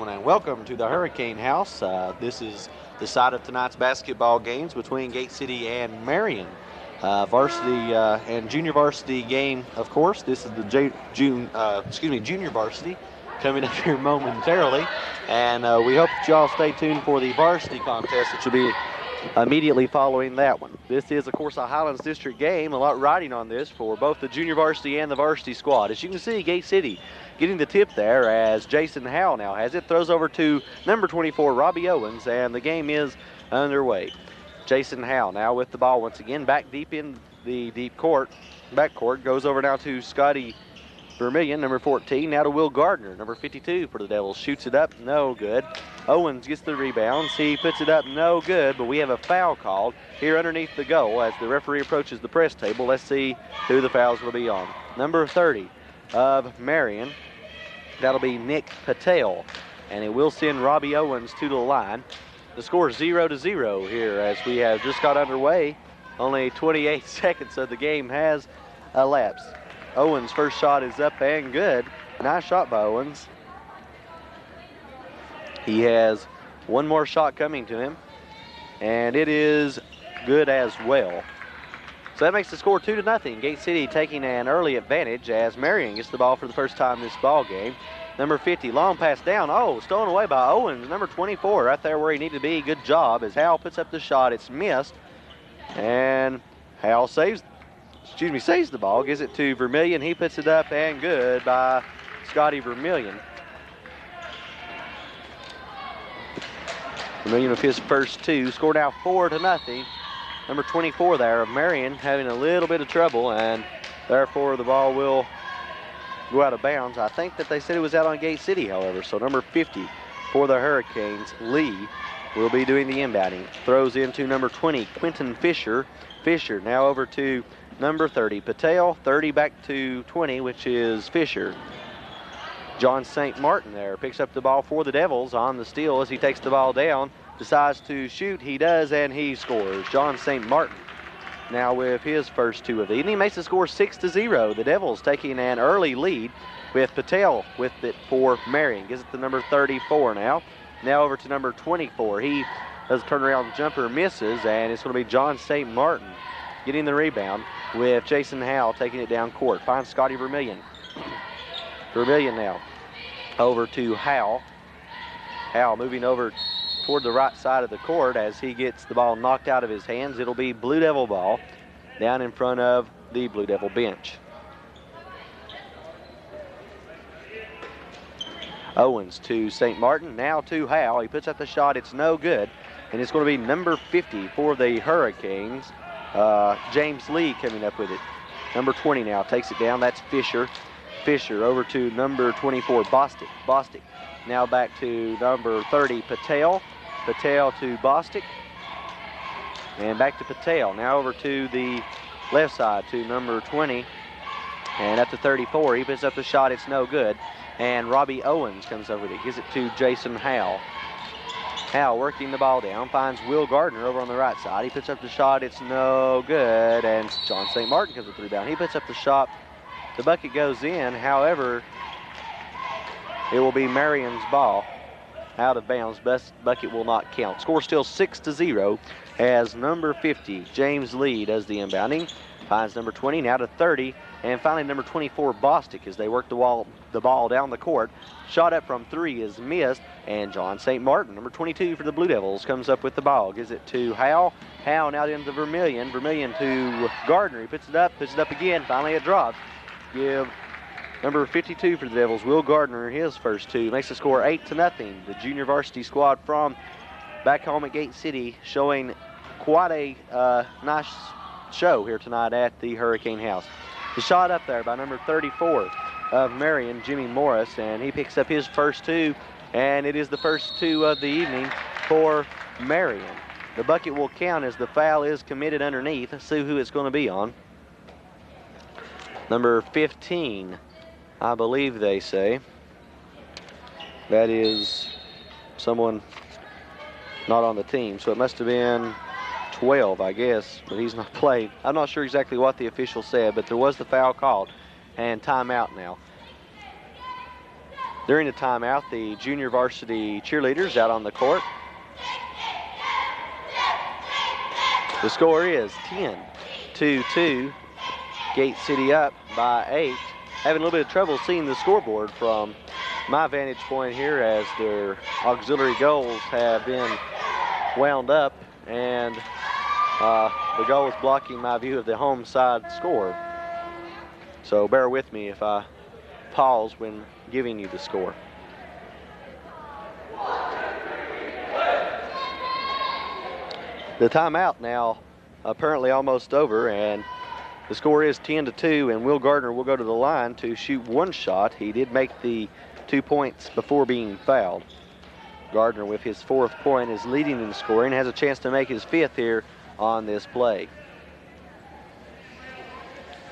gentlemen, and welcome to the Hurricane House. This is the site of tonight's basketball games between Gate City and Marion. Varsity and junior varsity game, of course. This is the junior varsity coming up here momentarily, and we hope that y'all stay tuned for the varsity contest, which will be immediately following that one. This is, of course, a Highlands District game. A lot riding on this for both the junior varsity and the varsity squad. As you can see, Gate City getting the tip there as Jason Howell now has it. Throws over to number 24, Robbie Owens, and the game is underway. Jason Howell now with the ball once again, back deep in the backcourt. Goes over now to Scotty Vermillion, number 14. Now to Will Gardner, number 52 for the Devils. Shoots it up, no good. Owens gets the rebounds. He puts it up, no good, but we have a foul called here underneath the goal as the referee approaches the press table. Let's see who the foul's will be on. Number 30 of Marion, that'll be Nick Patel, and it will send Robbie Owens to the line. The score is 0-0 here as we have just got underway. Only 28 seconds of the game has elapsed. Owens' first shot is up and good. Nice shot by Owens. He has one more shot coming to him, and it is good as well. So that makes the score 2-0. Gate City taking an early advantage as Marion gets the ball for the first time this ball game. Number 50, long pass down. Oh, stolen away by Owens. Number 24, right there where he needed to be. Good job as Howell puts up the shot. It's missed, and Howell saves the ball, gives it to Vermillion. He puts it up and good by Scotty Vermillion. Vermillion with his first two. Score now 4-0. Number 24 there of Marion having a little bit of trouble, and therefore the ball will go out of bounds. I think that they said it was out on Gate City, however. So number 50 for the Hurricanes, Lee, will be doing the inbounding. Throws into number 20, Quentin Fisher. Fisher now over to number 30, Patel. 30 back to 20, which is Fisher. John St. Martin there picks up the ball for the Devils on the steal as he takes the ball down. Decides to shoot. He does, and he scores. John St. Martin now with his first two of the evening. Makes the score 6-0. The Devils taking an early lead with Patel with it for Marion. Gives it to number 34 now. Now over to number 24. He does a turnaround jumper, misses, and it's going to be John St. Martin getting the rebound with Jason Howell taking it down court. Finds Scotty Vermillion. Vermillion now over to Howell. Howell moving over toward the right side of the court as he gets the ball knocked out of his hands. It'll be Blue Devil ball down in front of the Blue Devil bench. Owens to St. Martin, now to Howell. He puts up the shot, it's no good. And it's going to be number 50 for the Hurricanes, James Lee coming up with it. Number 20 now takes it down, that's Fisher. Fisher over to number 24, Bostic. Bostic now back to number 30, Patel. Patel to Bostic. And back to Patel. Now over to the left side to number 20. And up to 34. He puts up the shot. It's no good. And Robbie Owens comes over there. Gives it to Jason Howell. Howell working the ball down. Finds Will Gardner over on the right side. He puts up the shot. It's no good. And John St. Martin comes with the rebound. He puts up the shot. The bucket goes in. However, it will be Marion's ball out of bounds. Bucket will not count. Score still 6-0 as number 50, James Lee, does the inbounding. Finds number 20, now to 30. And finally number 24, Bostic, as they work the ball down the court. Shot up from three is missed. And John St. Martin, number 22 for the Blue Devils, comes up with the ball. Gives it to Howell. Howell now into Vermillion. Vermillion to Gardner. He puts it up again. Finally it drops. Give number 52 for the Devils, Will Gardner, his first two. Makes the score 8-0. The junior varsity squad from back home at Gate City showing quite a nice show here tonight at the Hurricane House. The shot up there by number 34 of Marion, Jimmy Morris, and he picks up his first two, and it is the first two of the evening for Marion. The bucket will count as the foul is committed underneath. Let's see who it's going to be on. Number 15, I believe they say. That is someone not on the team, so it must have been 12, I guess, but he's not played. I'm not sure exactly what the official said, but there was the foul called, and timeout now. During the timeout, the junior varsity cheerleaders out on the court. The score is 10-2. Gate City up by 8. Having a little bit of trouble seeing the scoreboard from my vantage point here as their auxiliary goals have been wound up, and the goal is blocking my view of the home side score. So bear with me if I pause when giving you the score. The timeout now apparently almost over, and the score is 10-2, and Will Gardner will go to the line to shoot one shot. He did make the 2 points before being fouled. Gardner, with his 4th point, is leading in scoring, has a chance to make his 5th here on this play.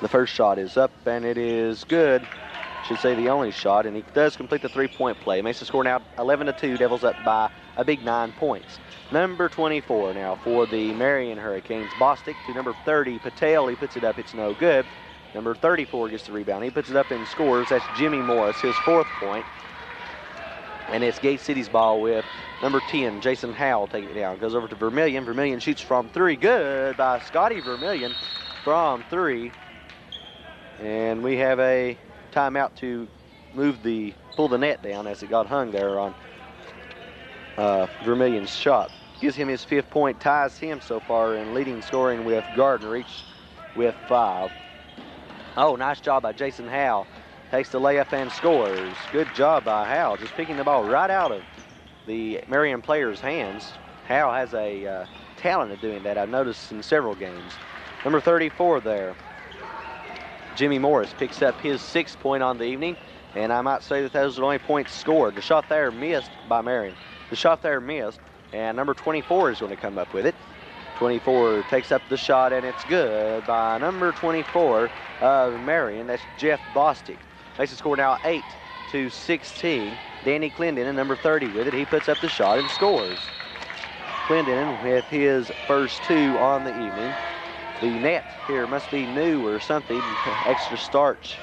The first shot is up, and it is good. Should say the only shot, and he does complete the 3-point play. Makes the score now 11-2. Devils up by a big 9 points. Number 24 now for the Marion Hurricanes. Bostic to number 30, Patel. He puts it up. It's no good. Number 34 gets the rebound. He puts it up and scores. That's Jimmy Morris, his 4th point. And it's Gate City's ball with number 10, Jason Howell, taking it down. Goes over to Vermillion. Vermillion shoots from 3. Good by Scotty Vermillion from 3. And we have a timeout to pull the net down as it got hung there on Vermillion's shot. Gives him his 5th point, ties him so far in leading scoring with Gardner, each with 5. Oh, nice job by Jason Howell. Takes the layup and scores. Good job by Howell, just picking the ball right out of the Marion player's hands. Howell has a talent of doing that. I've noticed in several games. Number 34 there, Jimmy Morris, picks up his 6th point on the evening, and I might say that those are the only points scored. The shot there missed by Marion. The shot there missed, and number 24 is going to come up with it. 24 takes up the shot, and it's good by number 24 of Marion. That's Jeff Bostic. Makes the score now 8-16. Danny Clendenin, number 30, with it. He puts up the shot and scores. Clendenin with his first 2 on the evening. The net here must be new or something, extra starch.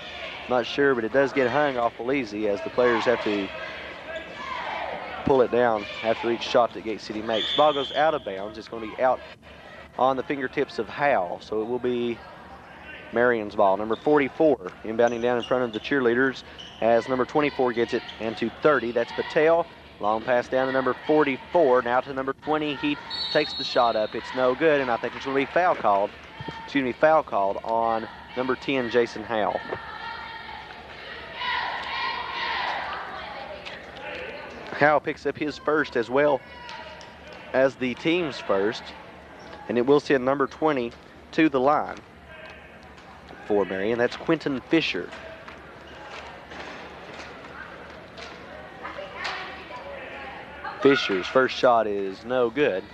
Not sure, but it does get hung awful easy as the players have to pull it down after each shot that Gate City makes. Ball goes out of bounds. It's going to be out on the fingertips of Howell, so it will be Marion's ball. Number 44 inbounding down in front of the cheerleaders as number 24 gets it, and to 30, that's Patel. Long pass down to number 44, now to number 20. He takes the shot up. It's no good, and I think there's going to be foul called on number 10, Jason Howell. Howell picks up his first as well as the team's first, and it will send number 20 to the line for Marion. That's Quentin Fisher. Fisher's first shot is no good.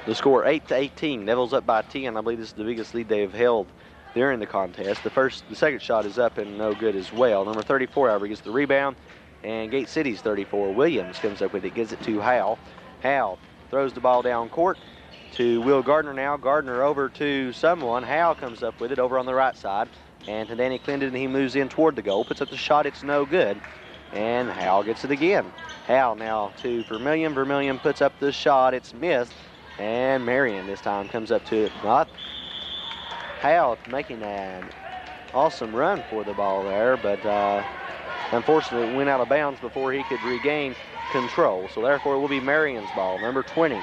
The score 8-18. Devils up by 10. I believe this is the biggest lead they have held during the contest. The second shot is up and no good as well. Number 34, however, gets the rebound, and Gate City's 34, Williams, comes up with it, gives it to Howell. Howell throws the ball down court to Will Gardner now. Gardner over to someone. Howell comes up with it over on the right side, and to Danny Clendenin. He moves in toward the goal, puts up the shot. It's no good, and Howell gets it again. Howell now to Vermillion. Vermillion puts up the shot. It's missed, and Marion this time comes up to it. Not Howell making an awesome run for the ball there, but unfortunately it went out of bounds before he could regain control. So therefore it will be Marion's ball. Number 20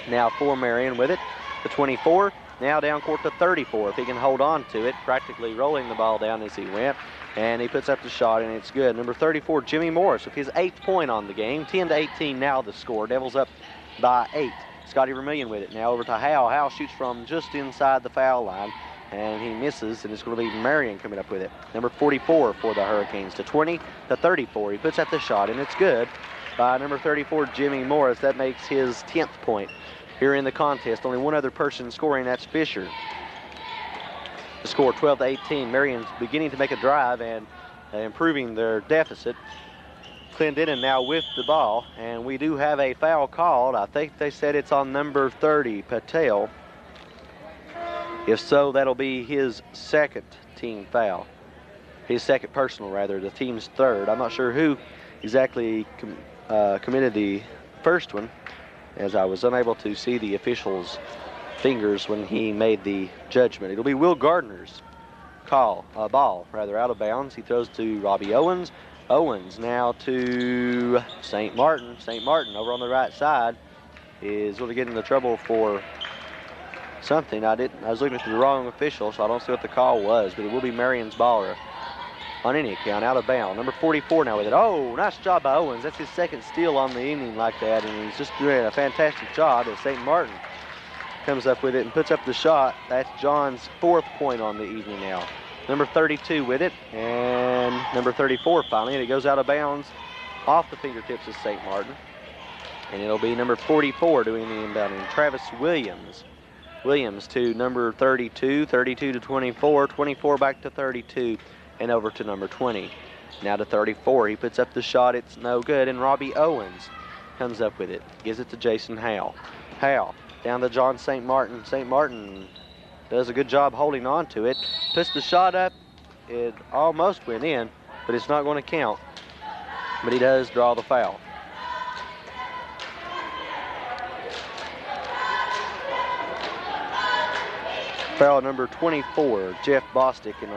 now for Marion with it. The 24 now down court to 34. If he can hold on to it, practically rolling the ball down as he went, and he puts up the shot, and it's good. Number 34, Jimmy Morris, with his 8th point on the game. 10-18 now the score. Devils up by 8. Scotty Vermillion with it. Now over to Howell. Howell shoots from just inside the foul line, and he misses, and it's going to be Marion coming up with it. Number 44 for the Hurricanes to 20 to 34. He puts up the shot, and it's good by number 34, Jimmy Morris. That makes his 10th point here in the contest. Only one other person scoring, that's Fisher. The score 12-18. Marion's beginning to make a drive and improving their deficit. Clendenin now with the ball, and we do have a foul called. I think they said it's on number 30, Patel. If so, that'll be his second team foul. His second personal, rather, the team's third. I'm not sure who exactly committed the first one, as I was unable to see the official's fingers when he made the judgment. It'll be Will Gardner's ball, out of bounds. He throws to Robbie Owens. Owens now to St. Martin. St. Martin over on the right side is really getting into trouble for something. I was looking at the wrong official, so I don't see what the call was, but it will be Marion's ball on any account, out of bounds. Number 44 now with it. Oh, nice job by Owens. That's his second steal on the evening like that, and he's just doing a fantastic job as St. Martin comes up with it and puts up the shot. That's John's fourth point on the evening now. Number 32 with it, and number 34 finally, and it goes out of bounds off the fingertips of St. Martin. And it'll be number 44 doing the inbounding, Travis Williams. Williams to number 32, 32 to 24, 24 back to 32, and over to number 20. Now to 34, he puts up the shot, it's no good, and Robbie Owens comes up with it, gives it to Jason Howell. Howell down to John St. Martin. St. Martin does a good job holding on to it, puts the shot up, it almost went in, but it's not going to count, but he does draw the foul. Foul number 24, Jeff Bostic, and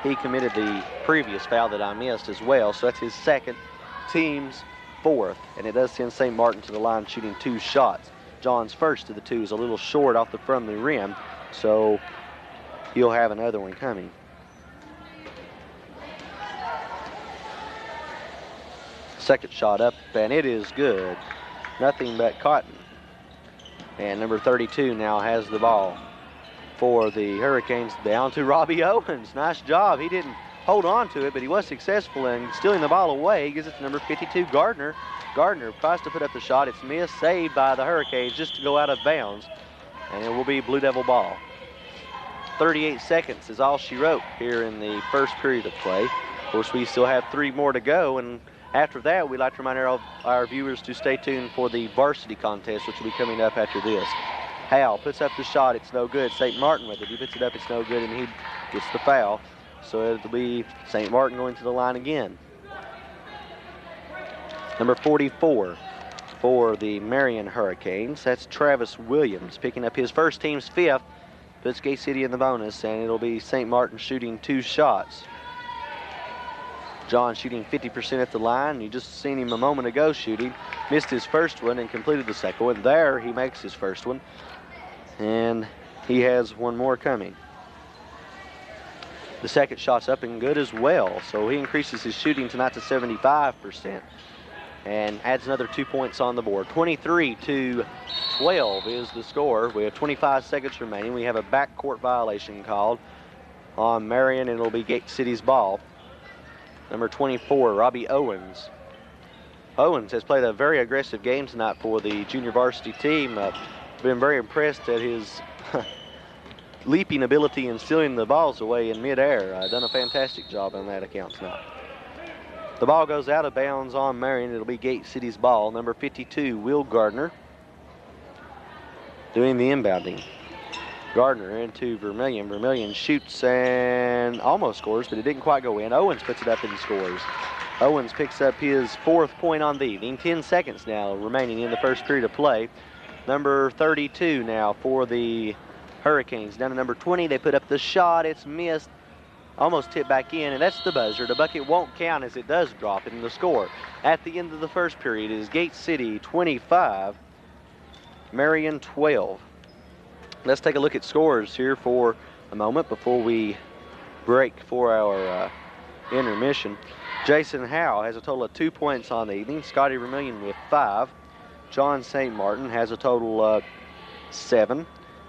he committed the previous foul that I missed as well, so that's his second, team's fourth, and it does send St. Martin to the line shooting 2 shots. John's first of the 2 is a little short off the front of the rim, so he'll have another one coming. Second shot up, and it is good. Nothing but cotton. And number 32 now has the ball for the Hurricanes, down to Robbie Owens. Nice job. He didn't hold on to it, but he was successful in stealing the ball away. He gives it to number 52, Gardner. Gardner tries to put up the shot. It's missed, saved by the Hurricanes just to go out of bounds, and it will be Blue Devil ball. 38 seconds is all she wrote here in the first period of play. Of course, we still have 3 more to go, and after that, we'd like to remind our viewers to stay tuned for the varsity contest, which will be coming up after this. Howell puts up the shot, it's no good. St. Martin with it, he puts it up, it's no good, and he gets the foul. So it'll be St. Martin going to the line again. Number 44 for the Marion Hurricanes, that's Travis Williams, picking up his first team's 5th, puts Gate City in the bonus, and it'll be St. Martin shooting 2 shots. John shooting 50% at the line. You just seen him a moment ago shooting. Missed his first one and completed the second one. There he makes his first one. And he has one more coming. The second shot's up and good as well. So he increases his shooting tonight to 75% and adds another 2 points on the board. 23-12 is the score. We have 25 seconds remaining. We have a backcourt violation called on Marion, and it'll be Gate City's ball. Number 24, Robbie Owens. Owens has played a very aggressive game tonight for the junior varsity team. Been very impressed at his leaping ability and stealing the balls away in midair. Done a fantastic job on that account tonight. The ball goes out of bounds on Marion. It'll be Gate City's ball. Number 52, Will Gardner, doing the inbounding. Gardner into Vermillion. Vermillion shoots and almost scores, but it didn't quite go in. Owens puts it up and scores. Owens picks up his 4th point on the evening. 10 seconds now remaining in the first period of play. Number 32 now for the Hurricanes. Down to number 20, they put up the shot. It's missed, almost tipped back in, and that's the buzzer. The bucket won't count as it does drop in the score. At the end of the first period is Gate City 25, Marion 12. Let's take a look at scores here for a moment before we break for our intermission. Jason Howe has a total of 2 points on the evening. Scotty Vermillion with 5. John St. Martin has a total of 7.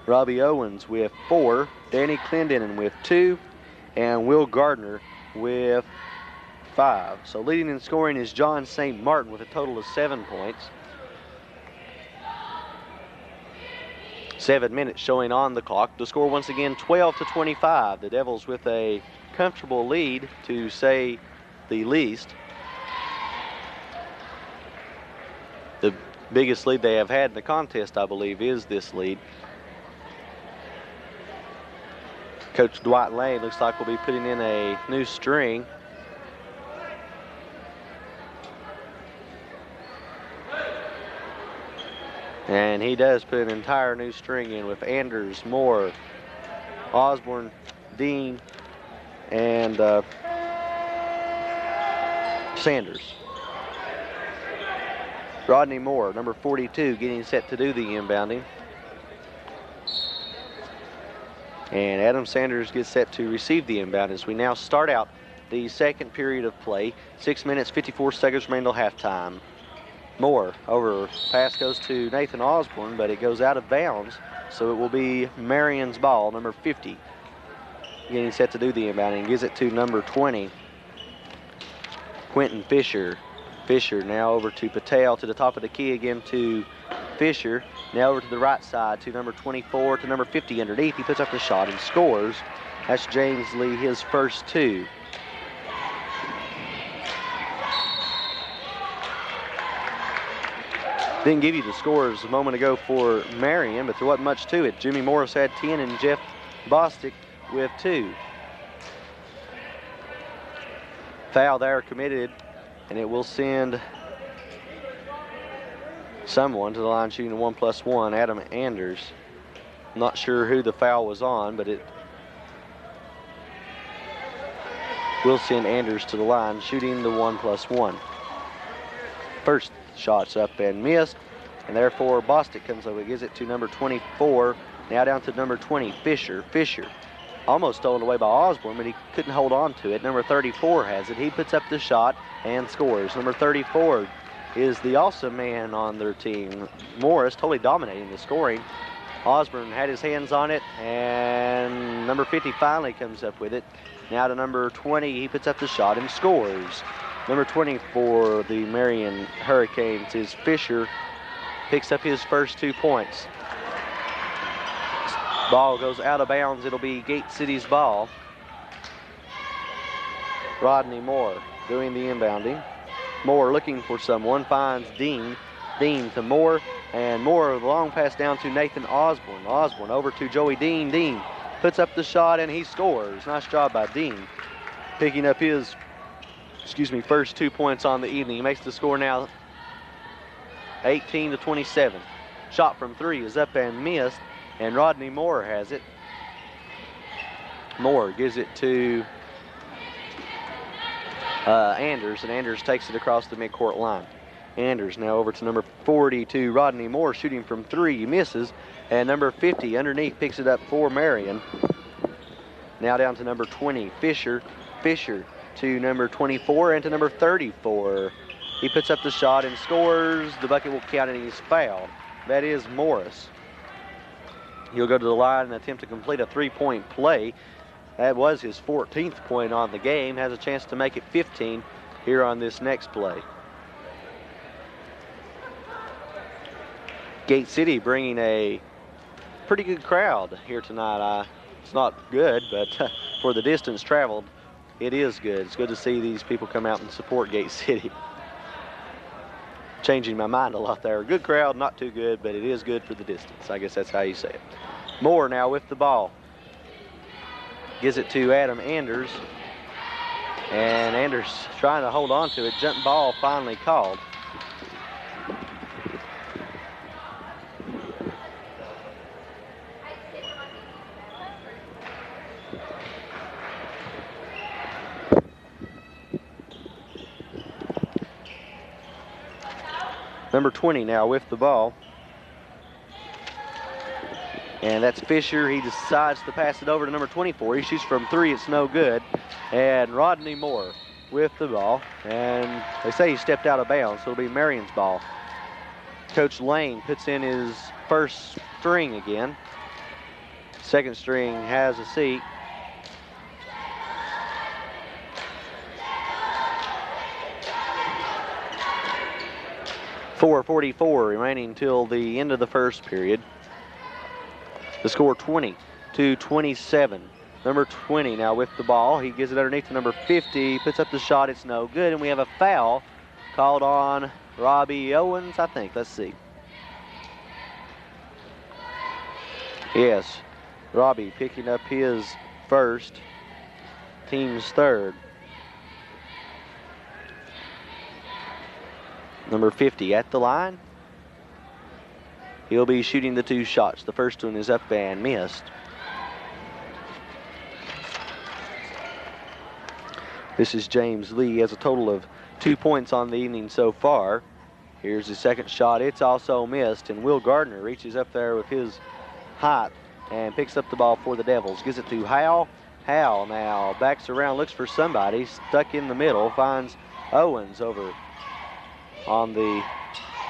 Robbie Owens with 4. Danny Clendenin with 2. And Will Gardner with 5. So leading in scoring is John St. Martin with a total of 7 points. 7 minutes showing on the clock. The score once again 12-25. The Devils with a comfortable lead, to say the least. The biggest lead they have had in the contest, I believe, is this lead. Coach Dwight Lane looks like we'll be putting in a new string. And he does put an entire new string in with Anders, Moore, Osborne, Dean, and Sanders. Rodney Moore, number 42, getting set to do the inbounding. And Adam Sanders gets set to receive the inbound as we now start out the second period of play. 6 minutes, 54 seconds remain till halftime. Moore over, pass goes to Nathan Osborne, but it goes out of bounds, so it will be Marion's ball, number 50, getting set to do the inbounding. Gives it to number 20, Quentin Fisher. Fisher now over to Patel, to the top of the key again to Fisher. Now over to the right side to number 24, to number 50 underneath. He puts up the shot and scores. That's James Lee, his first two. Didn't give you the scores a moment ago for Marion, but there wasn't much to it. Jimmy Morris had 10 and Jeff Bostic with 2. Foul there committed, and it will send someone to the line shooting a 1+1, Adam Anders. Not sure who the foul was on, but it will send Anders to the line shooting the 1+1. First shot's up and missed, and therefore Bostic comes over, gives it to number 24, now down to number 20, Fisher. Fisher almost stolen away by Osborne, but he couldn't hold on to it. Number 34 has it. He puts up the shot and scores. Number 34 is the awesome man on their team. Morris totally dominating the scoring. Osborne had his hands on it, and number 50 finally comes up with it. Now to number 20, he puts up the shot and scores. Number 20 for the Marion Hurricanes is Fisher. Picks up his first 2 points. Ball goes out of bounds. It'll be Gate City's ball. Rodney Moore doing the inbounding. Moore looking for someone, finds Dean. Dean to Moore, and Moore with a long pass down to Nathan Osborne. Osborne over to Joey Dean. Dean puts up the shot and he scores. Nice job by Dean, picking up his first 2 points on the evening. He makes the score now 18-27. Shot from 3 is up and missed, and Rodney Moore has it. Moore gives it to Anders, and Anders takes it across the midcourt line. Anders now over to number 42, Rodney Moore, shooting from 3, misses, and number 50 underneath picks it up for Marion. Now down to number 20, Fisher. Fisher to number 24 and to number 34. He puts up the shot and scores. The bucket will count and he's fouled. That is Morris. He'll go to the line and attempt to complete a 3-point play. That was his 14th point on the game. Has a chance to make it 15 here on this next play. Gate City bringing a pretty good crowd here tonight. It's not good, but for the distance traveled, it is good. It's good to see these people come out and support Gate City. Changing my mind a lot there. Good crowd, not too good, but it is good for the distance. I guess that's how you say it. Moore now with the ball. Gives it to Adam Anders. And Anders trying to hold on to it. Jump ball finally called. Number 20 now with the ball. And that's Fisher. He decides to pass it over to number 24. He shoots from 3. It's no good. And Rodney Moore with the ball. And they say he stepped out of bounds, so it'll be Marion's ball. Coach Lane puts in his first string again. Second string has a seat. .444 remaining till the end of the first period. The score 20-27. Number 20 now with the ball. He gives it underneath to number 50. Puts up the shot. It's no good. And we have a foul called on Robbie Owens, I think. Let's see. Yes, Robbie picking up his first, team's third. Number 50 at the line. He'll be shooting the 2 shots. The first one is up and missed. This is James Lee. He has a total of 2 points on the evening so far. Here's his second shot. It's also missed, and Will Gardner reaches up there with his height and picks up the ball for the Devils. Gives it to Howell. Howell now backs around, looks for somebody, stuck in the middle, finds Owens over on the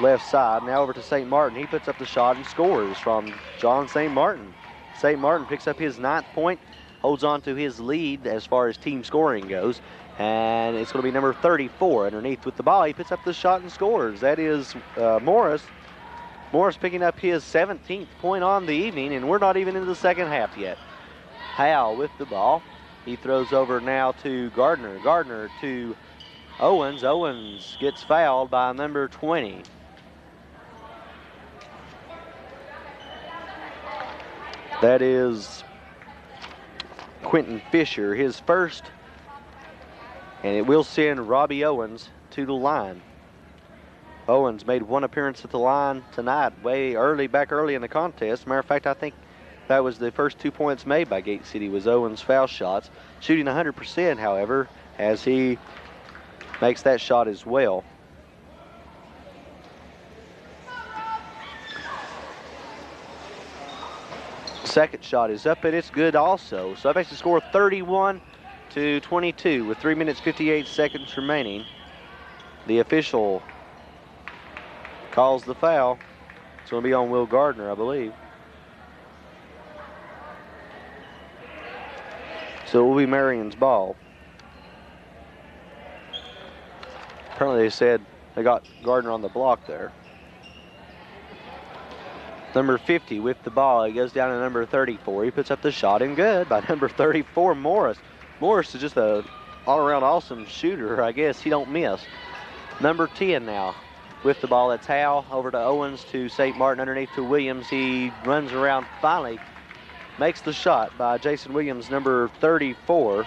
left side. Now over to St. Martin. He puts up the shot and scores from John St. Martin. St. Martin picks up his 9th point, holds on to his lead as far as team scoring goes. And it's going to be number 34 underneath with the ball. He puts up the shot and scores. That is Morris. Morris picking up his 17th point on the evening, and we're not even into the second half yet. Howell with the ball. He throws over now to Gardner. Gardner to Owens. Owens gets fouled by number 20. That is Quentin Fisher, his first. And it will send Robbie Owens to the line. Owens made 1 appearance at the line tonight, back early in the contest. Matter of fact, I think that was the first 2 points made by Gate City was Owens' foul shots. Shooting 100%, however, as he makes that shot as well. Second shot is up, and it's good also. So that makes the score 31-22 with 3 minutes 58 seconds remaining. The official calls the foul. It's going to be on Will Gardner, I believe. So it will be Marion's ball. Apparently they said they got Gardner on the block there. Number 50 with the ball. He goes down to number 34. He puts up the shot and good by number 34, Morris. Morris is just a all-around awesome shooter. I guess he don't miss. Number 10 now with the ball. That's Howell over to Owens to St. Martin underneath to Williams. He runs around, finally makes the shot by Jason Williams, number 34.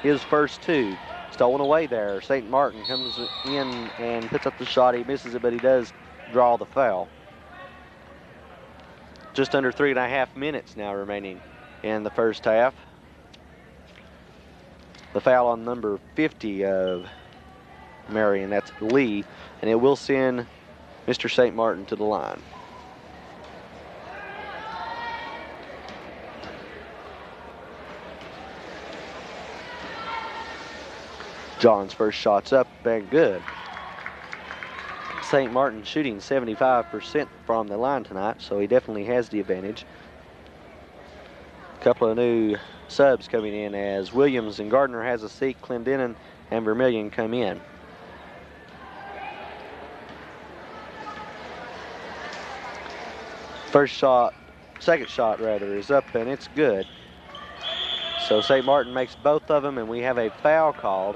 His first 2. Stolen away there. St. Martin comes in and puts up the shot. He misses it, but he does draw the foul. Just under 3.5 minutes now remaining in the first half. The foul on number 50 of Marion, that's Lee, and it will send Mr. St. Martin to the line. John's first shot's up and good. St. Martin shooting 75% from the line tonight, so he definitely has the advantage. A couple of new subs coming in as Williams and Gardner has a seat. Clendenin and Vermillion come in. Second shot rather, is up and it's good. So St. Martin makes both of them, and we have a foul called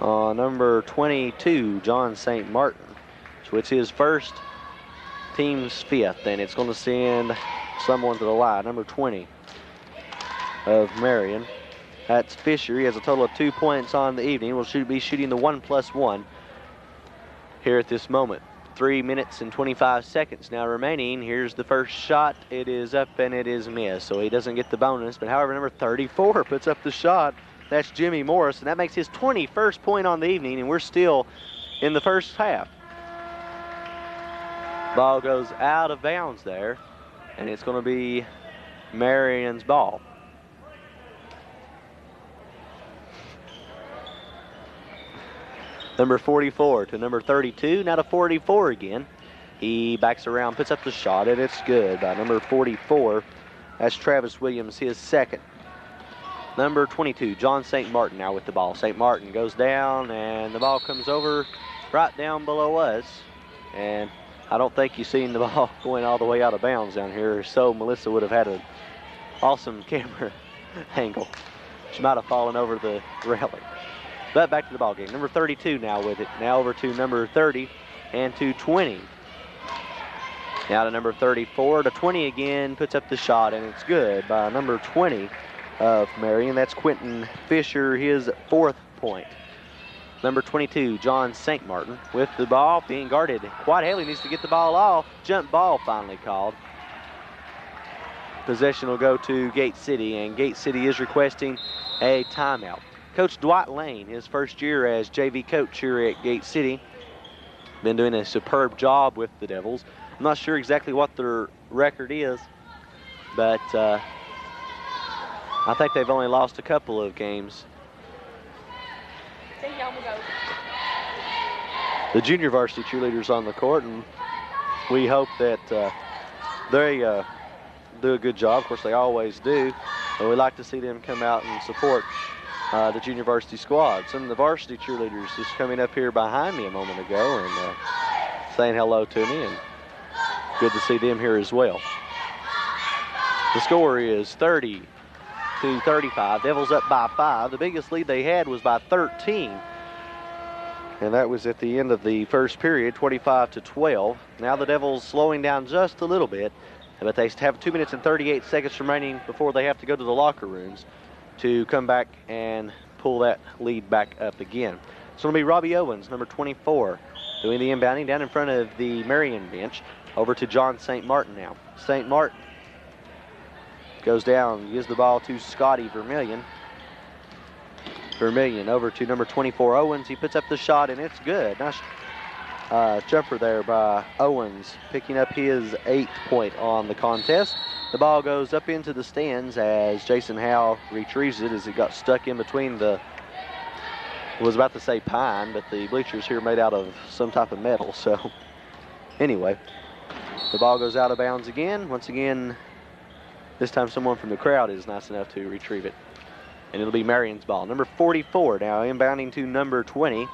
number 22, John St. Martin. So it's his first, team's 5th, and it's going to send someone to the line. Number 20 of Marion. That's Fisher. He has a total of 2 points on the evening. We'll be shooting the 1+1 here at this moment. 3 minutes and 25 seconds now remaining. Here's the first shot. It is up and it is missed, so he doesn't get the bonus. But however, number 34 puts up the shot. That's Jimmy Morris, and that makes his 21st point on the evening, and we're still in the first half. Ball goes out of bounds there, and it's going to be Marion's ball. Number 44 to number 32, now to 44 again. He backs around, puts up the shot, and it's good by number 44. That's Travis Williams, his second. Number 22, John St. Martin now with the ball. St. Martin goes down, and the ball comes over right down below us. And I don't think you've seen the ball going all the way out of bounds down here, so Melissa would have had an awesome camera angle. She might have fallen over the railing. But back to the ball game. Number 32 now with it. Now over to number 30 and to 20. Now to number 34, to 20 again, puts up the shot, and it's good by number 20 of Marion. That's Quentin Fisher, his 4th point. Number 22, John St. Martin with the ball being guarded quite heavily. Needs to get the ball off. Jump ball finally called. Possession will go to Gate City, and Gate City is requesting a timeout. Coach Dwight Lane, his first year as JV coach here at Gate City, been doing a superb job with the Devils. I'm not sure exactly what their record is, but I think they've only lost a couple of games. The junior varsity cheerleaders on the court, and we hope that they do a good job. Of course, they always do, but we like to see them come out and support the junior varsity squad. Some of the varsity cheerleaders just coming up here behind me a moment ago and saying hello to me, and good to see them here as well. The score is 30-35. Devils up by 5. The biggest lead they had was by 13. And that was at the end of the first period, 25-12. Now the Devils slowing down just a little bit, but they have 2 minutes and 38 seconds remaining before they have to go to the locker rooms to come back and pull that lead back up again. So it'll be Robbie Owens, number 24, doing the inbounding down in front of the Marion bench. Over to John St. Martin now. St. Martin goes down, gives the ball to Scotty Vermillion. Vermillion over to number 24, Owens. He puts up the shot, and it's good. Nice jumper there by Owens, picking up his 8th point on the contest. The ball goes up into the stands as Jason Howe retrieves it as it got stuck in between the, I was about to say pine, but the bleachers here are made out of some type of metal. So anyway, the ball goes out of bounds again. Once again, this time someone from the crowd is nice enough to retrieve it. And it'll be Marion's ball. Number 44 now inbounding to number 20.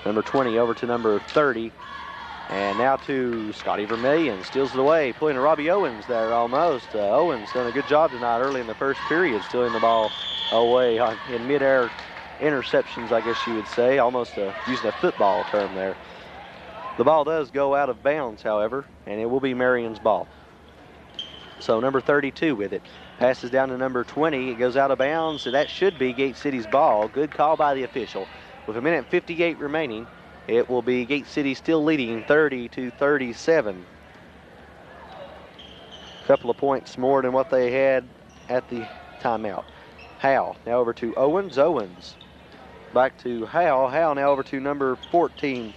Number 20 over to number 30. And now to Scotty Vermillion. Steals it away, pulling a Robbie Owens there almost. Owens done a good job tonight early in the first period, stealing the ball away in midair interceptions, I guess you would say. Almost using a football term there. The ball does go out of bounds, however, and it will be Marion's ball. So number 32 with it. Passes down to number 20. It goes out of bounds, so that should be Gate City's ball. Good call by the official. With 1:58 remaining, it will be Gate City still leading 30-37. A couple of points more than what they had at the timeout. Howe now over to Owens. Owens back to Howe. Howe now over to number 14,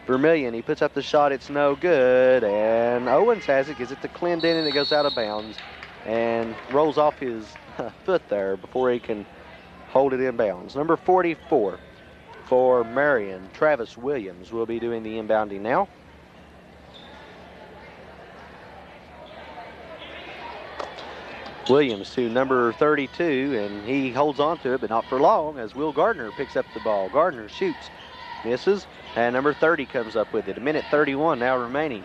Vermillion. He puts up the shot. It's no good. And Owens has it. Gives it to Clendon, and it goes out of bounds and rolls off his foot there before he can hold it in bounds. Number 44 for Marion, Travis Williams, will be doing the inbounding now. Williams to number 32, and he holds on to it, but not for long, as Will Gardner picks up the ball. Gardner shoots, misses, and number 30 comes up with it. 1:31 now remaining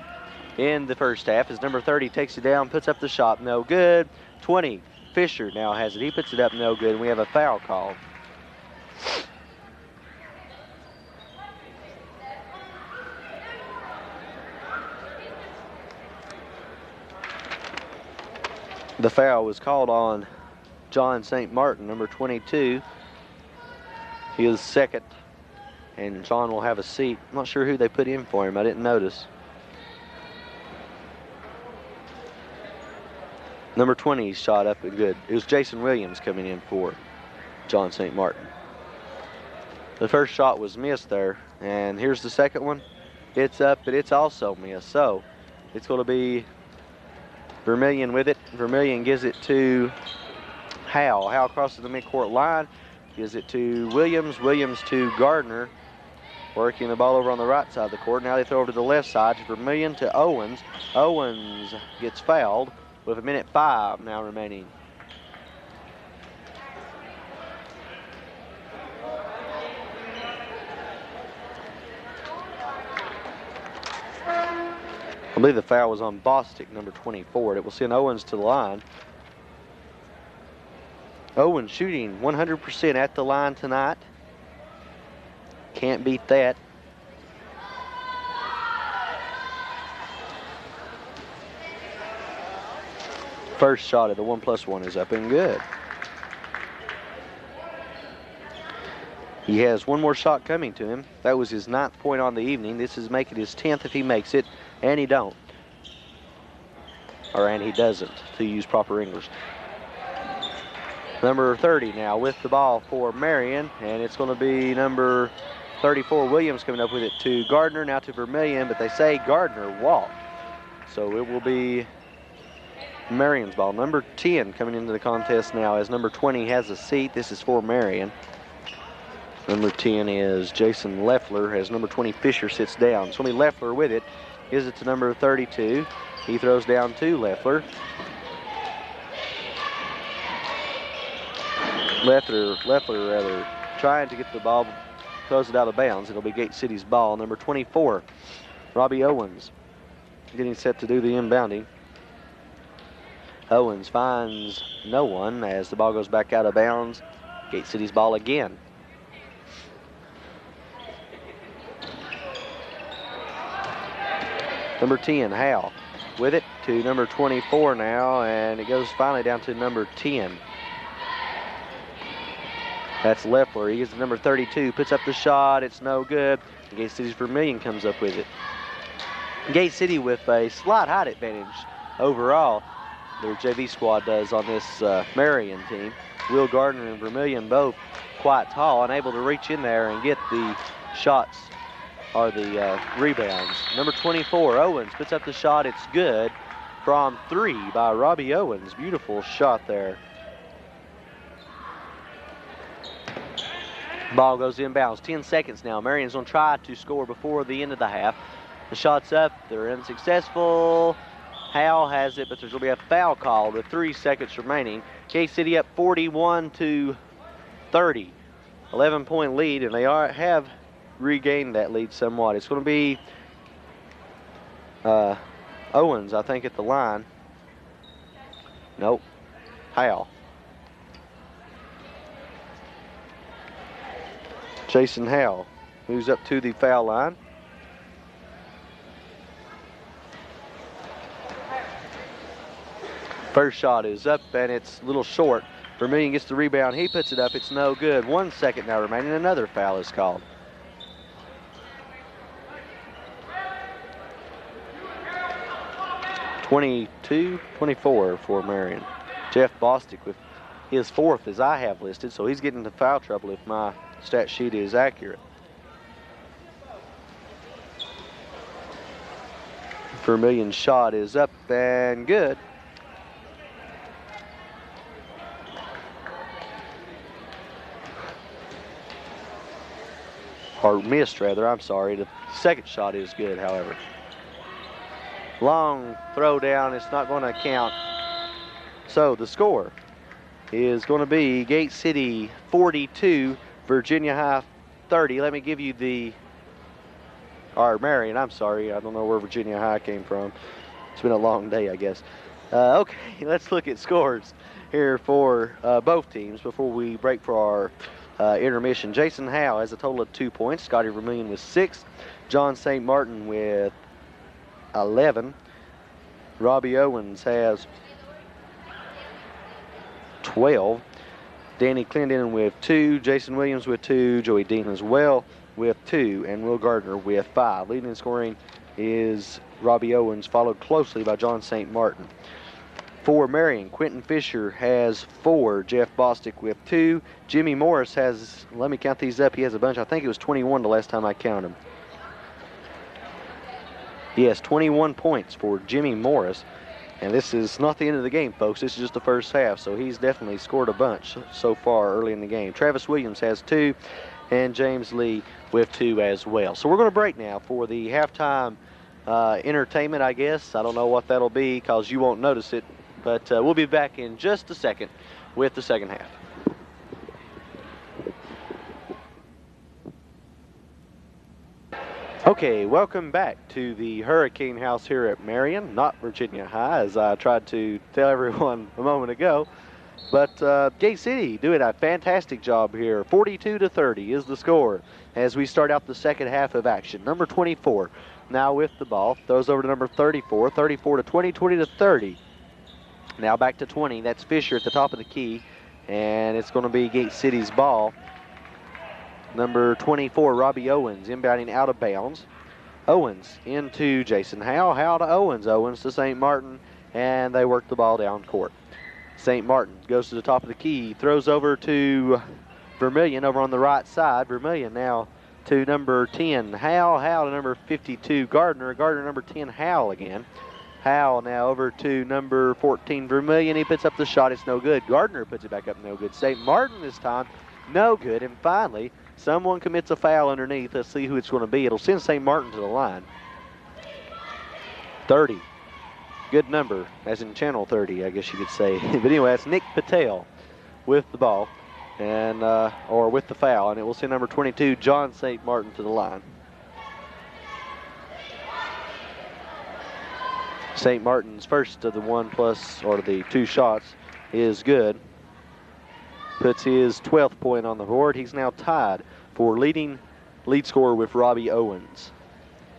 in the first half as number 30 takes it down, puts up the shot, no good. 20, Fisher now has it. He puts it up, no good, and we have a foul call. The foul was called on John St. Martin, number 22. He is second, and John will have a seat. I'm not sure who they put in for him. I didn't notice. Number 20 shot up and good. It was Jason Williams coming in for John St. Martin. The first shot was missed there, and here's the second one. It's up, but it's also missed. So it's going to be Vermillion with it. Vermillion gives it to Howe. Howe crosses the midcourt line, gives it to Williams. Williams to Gardner, working the ball over on the right side of the court. Now they throw over to the left side. Vermillion to Owens. Owens gets fouled with 1:05 now remaining. I believe the foul was on Bostic, number 24. It will send Owens to the line. Owens shooting 100% at the line tonight. Can't beat that. First shot of the 1+1 is up and good. He has one more shot coming to him. That was his 9th point on the evening. This is making his 10th if he makes it, and he don't. And he doesn't, to use proper English. Number 30 now with the ball for Marion, and it's going to be number 34, Williams, coming up with it to Gardner, now to Vermillion, but they say Gardner walked. So it will be Marion's ball. Number 10 coming into the contest now as number 20 has a seat. This is for Marion. Number 10 is Jason Leffler as number 20 Fisher sits down. It's going to be Leffler with it. Gives it to number 32. He throws down to Leffler. Leffler trying to get the ball, throws it out of bounds. It'll be Gate City's ball. Number 24, Robbie Owens, getting set to do the inbounding. Owens finds no one as the ball goes back out of bounds. Gate City's ball again. Number 10, Hal, with it to number 24 now, and it goes finally down to number 10. That's Leffler. He gets to number 32, puts up the shot. It's no good. Gate City's Vermillion comes up with it. Gate City with a slight height advantage overall. Their JV squad does on this Marion team. Will Gardner and Vermillion both quite tall and able to reach in there and get the shots or the rebounds. Number 24, Owens, puts up the shot. It's good from 3 by Robbie Owens. Beautiful shot there. Ball goes inbounds. 10 seconds now. Marion's going to try to score before the end of the half. The shot's up. They're unsuccessful. Hal has it, but there's going to be a foul call with 3 seconds remaining. Gate City up 41-30. 11-point lead, and they have regained that lead somewhat. It's going to be Owens, I think, at the line. Nope. Hal. Jason Hal moves up to the foul line. First shot is up, and it's a little short. Vermillion gets the rebound. He puts it up. It's no good. 1 second now remaining. Another foul is called. (22-24) for Marion. Jeff Bostic with his 4th, as I have listed, so he's getting into foul trouble if my stat sheet is accurate. Vermillion's shot is up and good. Or missed, rather, I'm sorry. The second shot is good, however. Long throw down, it's not going to count. So the score is going to be Gate City 42, Virginia High 30. Let me give you or Marion, I'm sorry. I don't know where Virginia High came from. It's been a long day, I guess. Okay, let's look at scores here for both teams before we break for our intermission. Jason Howe has a total of 2 points. Scotty Vermillion with 6. John St. Martin with 11. Robbie Owens has 12. Danny Clendon with 2. Jason Williams with 2. Joey Dean as well with 2. And Will Gardner with 5. Leading in scoring is Robbie Owens, followed closely by John St. Martin. For Marion, Quentin Fisher has 4. Jeff Bostic with 2. Jimmy Morris has, let me count these up, he has a bunch. I think it was 21 the last time I counted them. Yes, 21 points for Jimmy Morris. And this is not the end of the game, folks. This is just the first half, so he's definitely scored a bunch so far early in the game. Travis Williams has 2, and James Lee with 2 as well. So we're going to break now for the halftime entertainment, I guess. I don't know what that'll be because you won't notice it, but we'll be back in just a second with the second half. Okay, welcome back to the Hurricane House here at Marion, not Virginia High, as I tried to tell everyone a moment ago. But Gate City doing a fantastic job here. 42-30 is the score as we start out the second half of action. Number 24 now with the ball, throws over to number 34, 34-20, 20-30. Now back to 20. That's Fisher at the top of the key. And it's going to be Gate City's ball. Number 24, Robbie Owens, inbounding out of bounds. Owens into Jason Howe. Howe to Owens. Owens to St. Martin. And they work the ball down court. St. Martin goes to the top of the key. Throws over to Vermillion over on the right side. Vermillion now to number 10, Howe. Howe to number 52, Gardner. Gardner number 10, Howe again. Howe now over to number 14, Vermillion. He puts up the shot. It's no good. Gardner puts it back up. No good. St. Martin this time. No good. And finally, someone commits a foul underneath. Let's see who it's going to be. It'll send St. Martin to the line. 30. Good number, as in channel 30, I guess you could say. But anyway, that's Nick Patel with the ball, and or with the foul, and it will send number 22, John St. Martin, to the line. St. Martin's first of the 1+ or the 2 shots is good. Puts his 12th point on the board. He's now tied for lead scorer with Robbie Owens.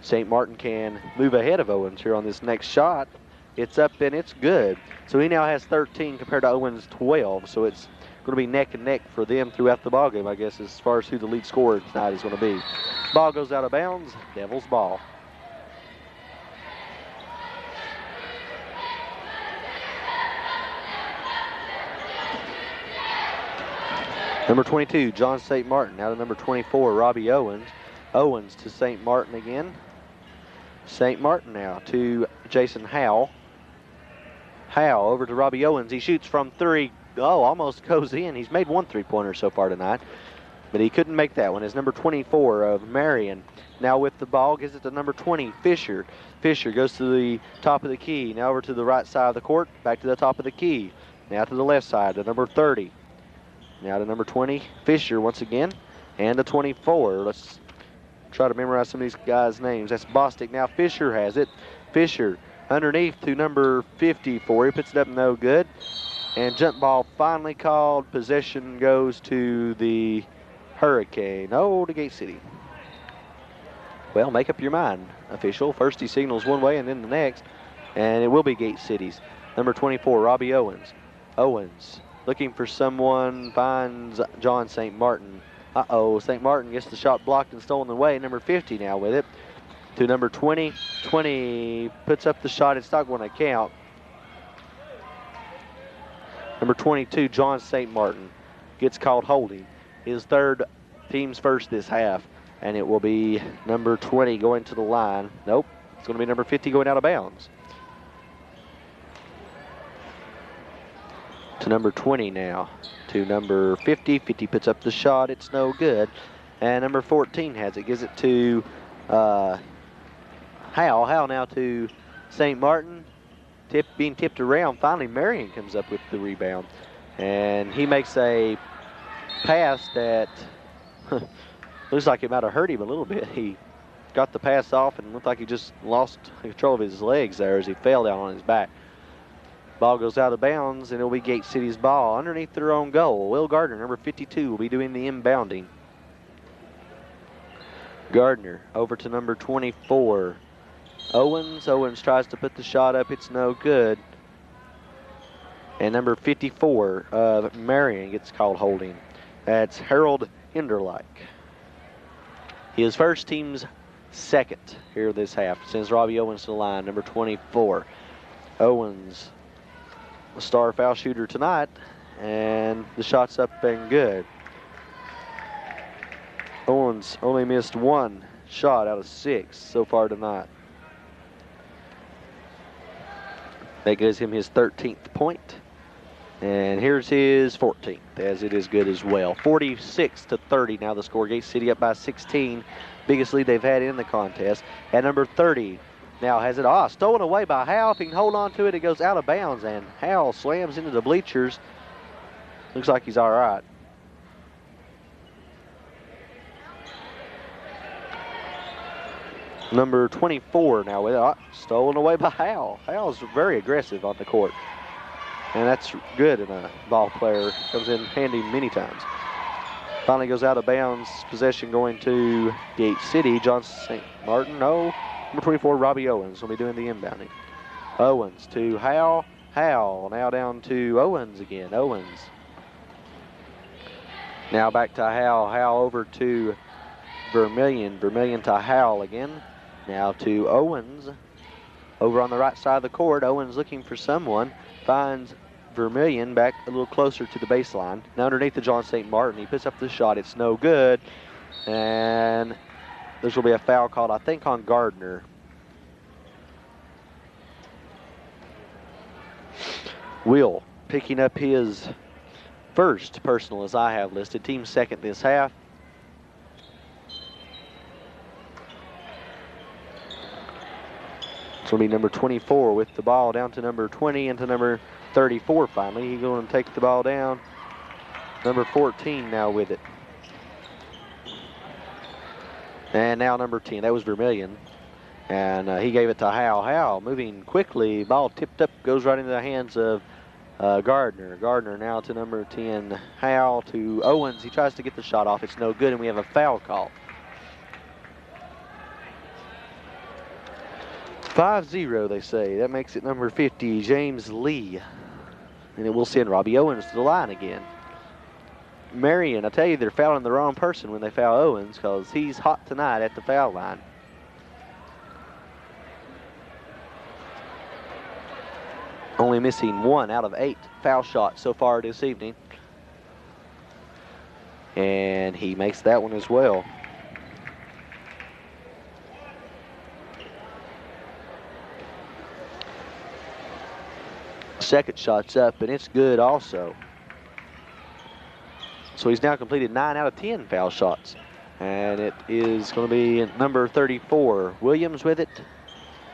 St. Martin can move ahead of Owens here on this next shot. It's up and it's good. So he now has 13 compared to Owens' 12. So it's going to be neck and neck for them throughout the ballgame, I guess, as far as who the lead scorer tonight is going to be. Ball goes out of bounds. Devils ball. Number 22, John St. Martin. Now to number 24, Robbie Owens. Owens to St. Martin again. St. Martin now to Jason Howe. Howe over to Robbie Owens. He shoots from 3. Oh, almost goes in. He's made 1 3-pointer so far tonight, but he couldn't make that one. It's number 24 of Marion. Now with the ball, gives it to number 20, Fisher. Fisher goes to the top of the key. Now over to the right side of the court. Back to the top of the key. Now to the left side to number 30. Now to number 20, Fisher once again. And to 24. Let's try to memorize some of these guys' names. That's Bostic. Now Fisher has it. Fisher underneath to number 54. He puts it up, no good. And jump ball finally called. Possession goes to the Hurricane. Oh, to Gate City. Well, make up your mind, official. First he signals one way and then the next. And it will be Gate City's. Number 24, Robbie Owens. Owens looking for someone, finds John St. Martin. Uh-oh, St. Martin gets the shot blocked and stolen away. Number 50 now with it. To number 20. 20 puts up the shot. It's not going to count. Number 22, John St. Martin, gets called holding. His third, team's first this half. And it will be number 20 going to the line. Nope, it's going to be number 50 going out of bounds. To number 20 now. To number 50. 50 puts up the shot. It's no good. And number 14 has it. Gives it to Howe. Howe now to St. Martin. Being tipped around. Finally, Marion comes up with the rebound. And he makes a pass that looks like it might have hurt him a little bit. He got the pass off and looked like he just lost control of his legs there as he fell down on his back. Ball goes out of bounds, and it'll be Gate City's ball underneath their own goal. Will Gardner, number 52, will be doing the inbounding. Gardner over to number 24. Owens. Owens tries to put the shot up. It's no good. And number 54, Marion, gets called holding. That's Harold Hinderlike. His first, team's second here this half. Sends Robbie Owens to the line, number 24. Owens, a star foul shooter tonight, and the shot's up and good. Owens only missed 1 shot out of 6 so far tonight. That gives him his 13th point. And here's his 14th, as it is good as well. 46-30 now the score. Gate City up by 16. Biggest lead they've had in the contest. At number 30 now has it. Stolen away by Howe. If he can hold on to it, it goes out of bounds. And Howe slams into the bleachers. Looks like he's all right. Number 24 now with it. Stolen away by Howe. Howe's very aggressive on the court. And that's good in a ball player. Comes in handy many times. Finally goes out of bounds. Possession going to Gate City. John St. Martin. No. Number 24, Robbie Owens will be doing the inbounding. Owens to Howe. Howell. Now down to Owens again. Owens. Now back to Howell. Howell over to Vermillion. Vermillion to Howell again. Now to Owens. Over on the right side of the court. Owens looking for someone. Finds Vermillion back a little closer to the baseline. Now underneath the John St. Martin. He puts up the shot. It's no good. And this will be a foul called, I think, on Gardner. Will picking up his first personal, as I have listed. Team second this half. This will be number 24 with the ball down to number 20 and to number 34 finally. He's going to take the ball down. Number 14 now with it. And now number 10. That was Vermillion. And he gave it to Howell. Howell moving quickly. Ball tipped up, goes right into the hands of Gardner. Gardner now to number 10. Howell to Owens. He tries to get the shot off. It's no good, and we have a foul call. 5-0, they say. That makes it number 50, James Lee. And it will send Robbie Owens to the line again. Marion, I tell you, they're fouling the wrong person when they foul Owens because he's hot tonight at the foul line. Only missing 1 out of 8 foul shots so far this evening. And he makes that one as well. Second shot's up, and it's good also. So he's now completed 9 out of 10 foul shots. And it is going to be number 34, Williams with it.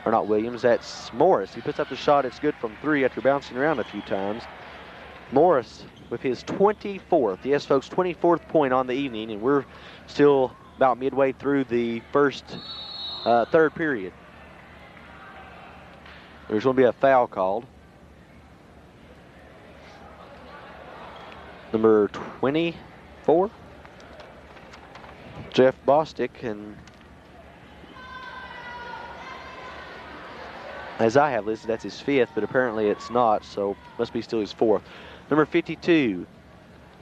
Or not Williams, that's Morris. He puts up the shot. It's good from 3 after bouncing around a few times. Morris with his 24th. Yes, folks, 24th point on the evening, and we're still about midway through the third period. There's going to be a foul called. Number 24, Jeff Bostick, and as I have listed, that's his 5th, but apparently it's not, so must be still his 4th. Number 52,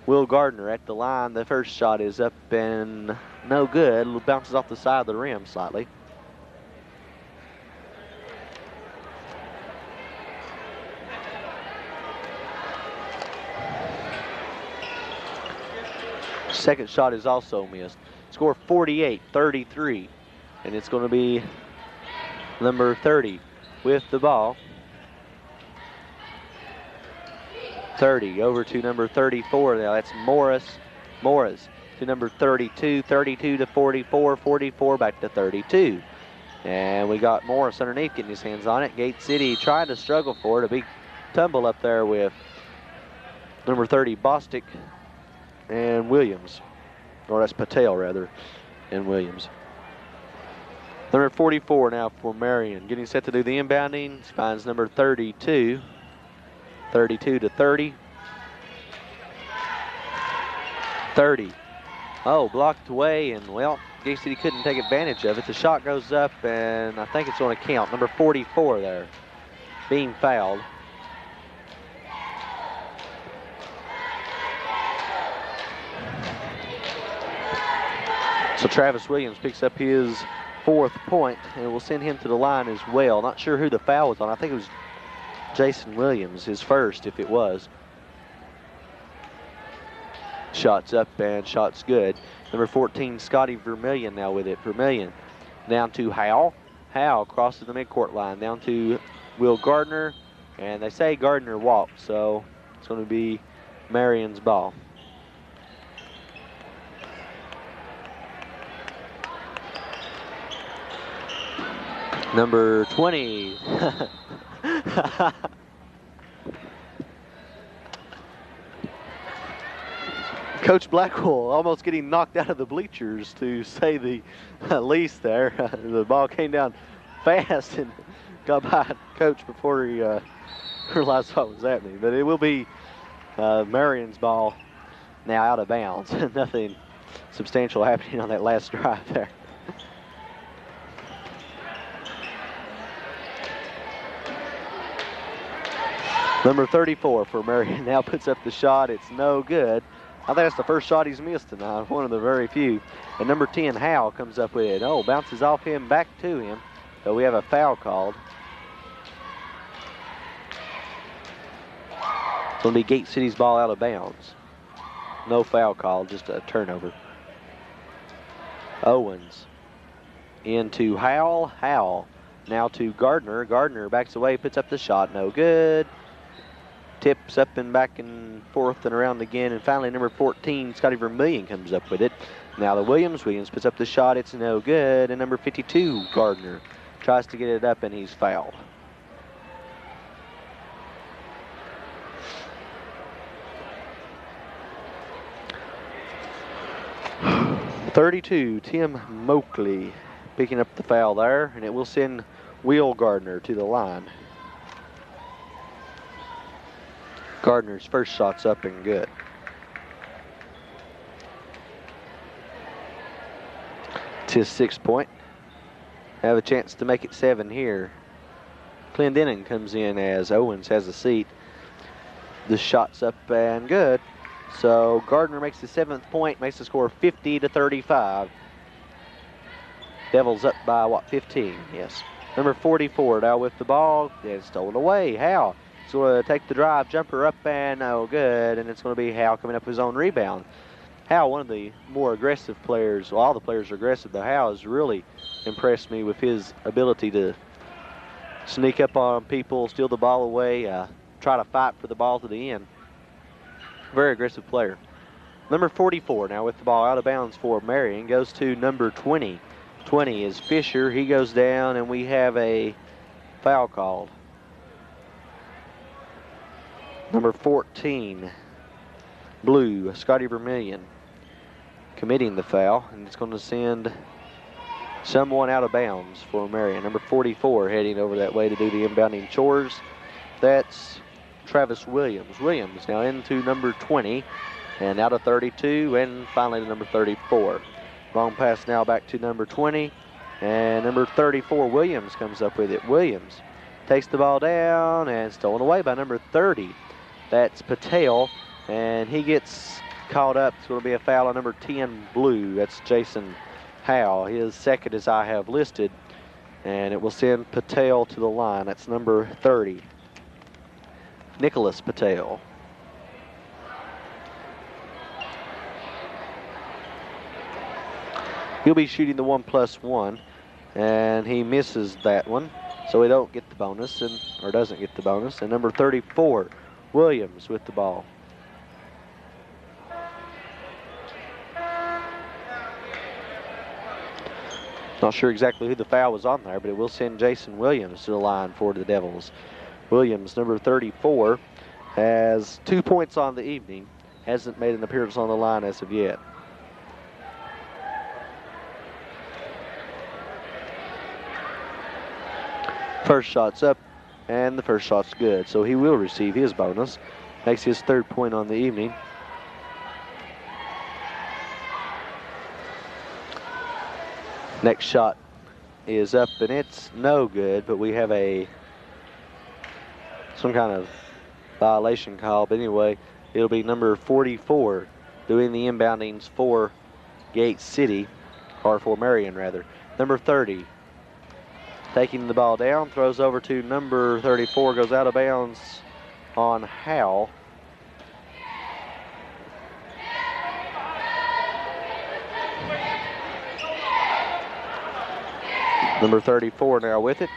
Will Gardner at the line. The first shot is up and no good. It bounces off the side of the rim slightly. Second shot is also missed. Score 48-33, and it's going to be number 30 with the ball. 30 over to number 34 now. That's Morris. Morris to number 32. 32 to 44. 44 back to 32. And we got Morris underneath getting his hands on it. Gate City trying to struggle for it. A big tumble up there with number 30 Bostick and Williams. Or that's Patel rather, and Williams. Number 44 now for Marion. Getting set to do the inbounding. Finds number 32. 32 to 30. 30. Oh, blocked away, and well, Gate City couldn't take advantage of it. The shot goes up, and I think it's going to count. Number 44 there, being fouled. So Travis Williams picks up his 4th point, and will send him to the line as well. Not sure who the foul was on. I think it was Jason Williams, his first, if it was. Shots up and shots good. Number 14, Scotty Vermillion now with it. Vermillion down to Howell. Howell crosses the midcourt line down to Will Gardner, and they say Gardner walked, so it's going to be Marion's ball. Number 20. Coach Blackwell almost getting knocked out of the bleachers, to say the least there. The ball came down fast and got by Coach before he realized what was happening. But it will be Marion's ball now out of bounds. Nothing substantial happening on that last drive there. Number 34 for Marion now puts up the shot. It's no good. I think that's the first shot he's missed tonight, one of the very few. And number 10, Howell, comes up with it. Oh, bounces off him, back to him. So we have a foul called. It's going to be Gate City's ball out of bounds. No foul call, just a turnover. Owens into Howell. Howell now to Gardner. Gardner backs away, puts up the shot. No good. Tips up and back and forth and around again. And finally, number 14, Scotty Vermillion, comes up with it. Now the Williams. Williams puts up the shot. It's no good. And number 52, Gardner, tries to get it up, and he's fouled. .32, Tim Moakley picking up the foul there, and it will send Will Gardner to the line. Gardner's first shot's up and good. It's his 6th point. Have a chance to make it 7 here. Clendenin comes in as Owens has a seat. The shot's up and good. So Gardner makes the 7th point, makes the score 50-35. Devils up by, what, 15? Yes. Number 44 now with the ball. It's stolen away. Howell is going to take the drive, jumper up and no good. And it's going to be Howell coming up with his own rebound. Howell, one of the more aggressive players. Well, all the players are aggressive, but Howell has really impressed me with his ability to sneak up on people, steal the ball away, try to fight for the ball to the end. Very aggressive player. Number 44 now with the ball out of bounds for Marion. Goes to number 20. 20 is Fisher. He goes down, and we have a foul called. Number 14, Blue, Scotty Vermillion, committing the foul, and it's going to send someone out of bounds for Marion. Number 44 heading over that way to do the inbounding chores. That's Travis Williams. Williams now into number 20 and out of 32, and finally to number 34. Long pass now back to number 20, and number 34, Williams, comes up with it. Williams takes the ball down and stolen away by number 30. That's Patel, and he gets caught up. It's going to be a foul on number 10, Blue. That's Jason Howell. His second as I have listed, and it will send Patel to the line. That's number 30, Nicholas Patel. He'll be shooting the 1+1, and he misses that one, so he don't get the bonus, or doesn't get the bonus. And number 34, Williams, with the ball. Not sure exactly who the foul was on there, but it will send Jason Williams to the line for the Devils. Williams, number 34, has 2 points on the evening. Hasn't made an appearance on the line as of yet. First shot's up, and the first shot's good, so he will receive his bonus. Makes his 3rd point on the evening. Next shot is up, and it's no good, but we have some kind of violation call. But anyway, it'll be number 44 doing the inboundings for Gate City, or for Marion rather. Number 30 taking the ball down, throws over to number 34, goes out of bounds on Howell. Number 34 now with it,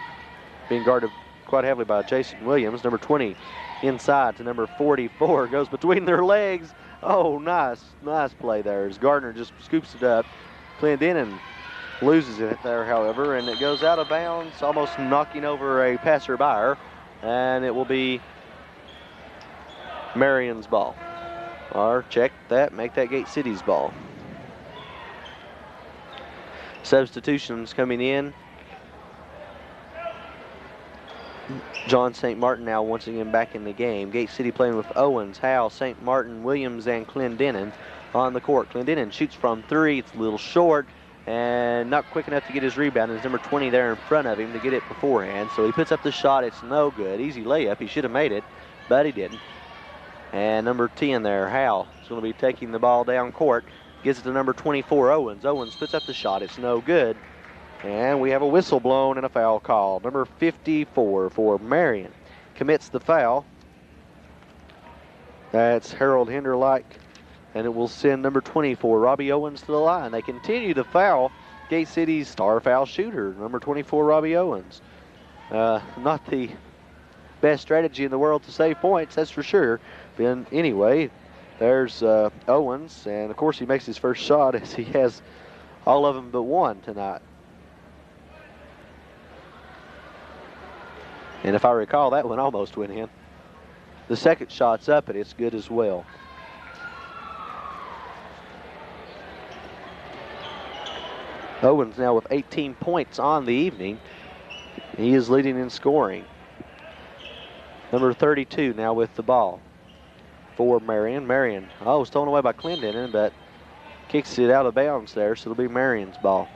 being guarded quite heavily by Jason Williams. Number 20 inside to number 44, goes between their legs. Oh, nice play there as Gardner just scoops it up. Clendenin loses it there, however, and it goes out of bounds, almost knocking over a passerby, and it will be Marion's ball. Or check that, make that Gate City's ball. Substitutions coming in. John St. Martin now once again back in the game. Gate City playing with Owens, Howell, St. Martin, Williams, and Clendenin on the court. Clendenin shoots from 3. It's a little short and not quick enough to get his rebound. There's number 20 there in front of him to get it beforehand. So he puts up the shot. It's no good. Easy layup. He should have made it. but he didn't. And number 10 there, Hal, is going to be taking the ball down court. Gives it to number 24, Owens. Owens puts up the shot. It's no good. And we have a whistle blown and a foul call. Number 54 for Marion commits the foul. That's Harold Hinderlike. And it will send number 24, Robbie Owens, to the line. They continue to foul Gate City's star foul shooter, number 24, Robbie Owens. Not the best strategy in the world to save points, that's for sure. But anyway, there's Owens, and of course he makes his first shot as he has all of them but one tonight. And if I recall, that one almost went in. The second shot's up, and it's good as well. Owens now with 18 points on the evening. He is leading in scoring. Number 32 now with the ball for Marion. Marion, stolen away by Clendenin, but kicks it out of bounds there, so it'll be Marion's ball.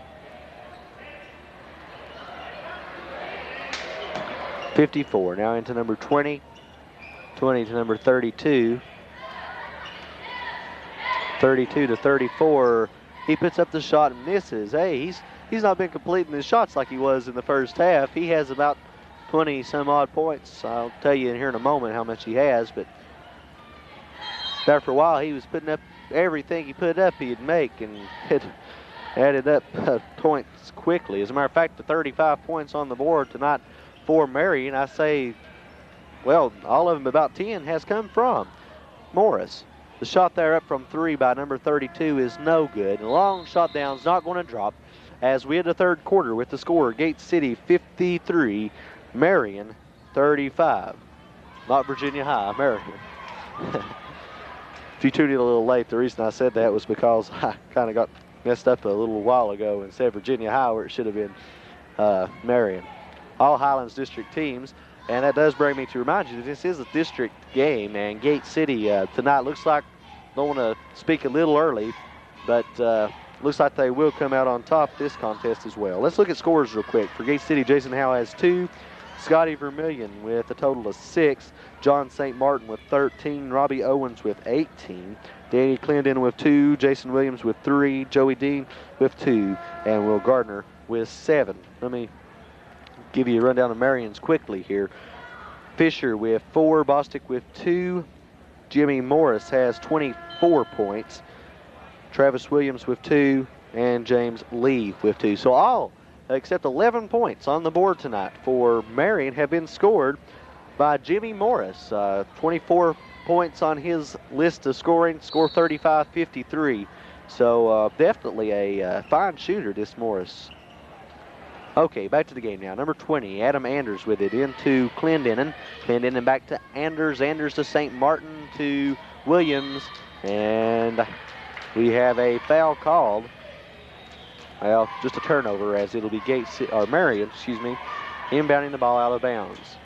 54 now into number 20. 20 to number 32. 32 to 34. He puts up the shot and misses. Hey, he's not been completing his shots like he was in the first half. He has about 20 some odd points. I'll tell you in here in a moment how much he has, but after a while he was putting up everything he put up he'd make, and it added up points quickly. As a matter of fact, the 35 points on the board tonight for Marion, I say, well, all of them, about 10, has come from Morris. The shot there up from 3 by number 32 is no good. The long shot down's not going to drop as we had the third quarter with the score Gate City 53, Marion 35. Not Virginia High, Marion. If you tuned in a little late, the reason I said that was because I kind of got messed up a little while ago and said Virginia High where it should have been Marion. All Highlands District teams. And that does bring me to remind you that this is a district game, and Gate City tonight looks like, don't want to speak a little early, but looks like they will come out on top this contest as well. Let's look at scores real quick. For Gate City, Jason Howe has 2, Scotty Vermillion with a total of 6, John St. Martin with 13, Robbie Owens with 18, Danny Clendenin with 2, Jason Williams with 3, Joey Dean with 2, and Will Gardner with 7. Let me give you a rundown of Marion's quickly here. Fisher with 4, Bostic with 2, Jimmy Morris has 24 points, Travis Williams with 2, and James Lee with 2. So all except 11 points on the board tonight for Marion have been scored by Jimmy Morris. 24 points on his list of scoring, score 35-53. So definitely a fine shooter, this Morris. Okay, back to the game now. Number 20, Adam Anders with it into Clendenin. Clendenin back to Anders. Anders to St. Martin to Williams. And we have a foul called. Well, just a turnover, as it'll be Marion, inbounding the ball out of bounds.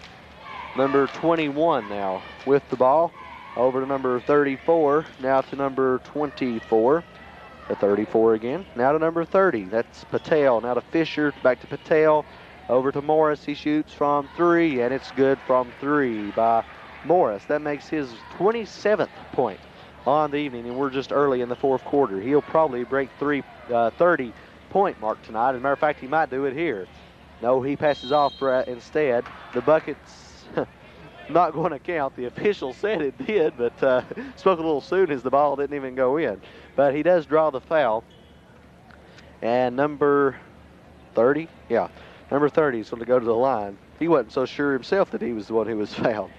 Number 21 now with the ball. Over to number 34. Now to number 24. To 34 again. Now to number 30. That's Patel. Now to Fisher. Back to Patel. Over to Morris. He shoots from 3, and it's good from 3 by Morris. That makes his 27th point on the evening, and we're just early in the fourth quarter. He'll probably break 30-point mark tonight. As a matter of fact, he might do it here. No, he passes off instead. The bucket's not going to count. The official said it did, but spoke a little soon as the ball didn't even go in. But he does draw the foul. And number 30? Yeah, number 30 is going to go to the line. He wasn't so sure himself that he was the one who was fouled.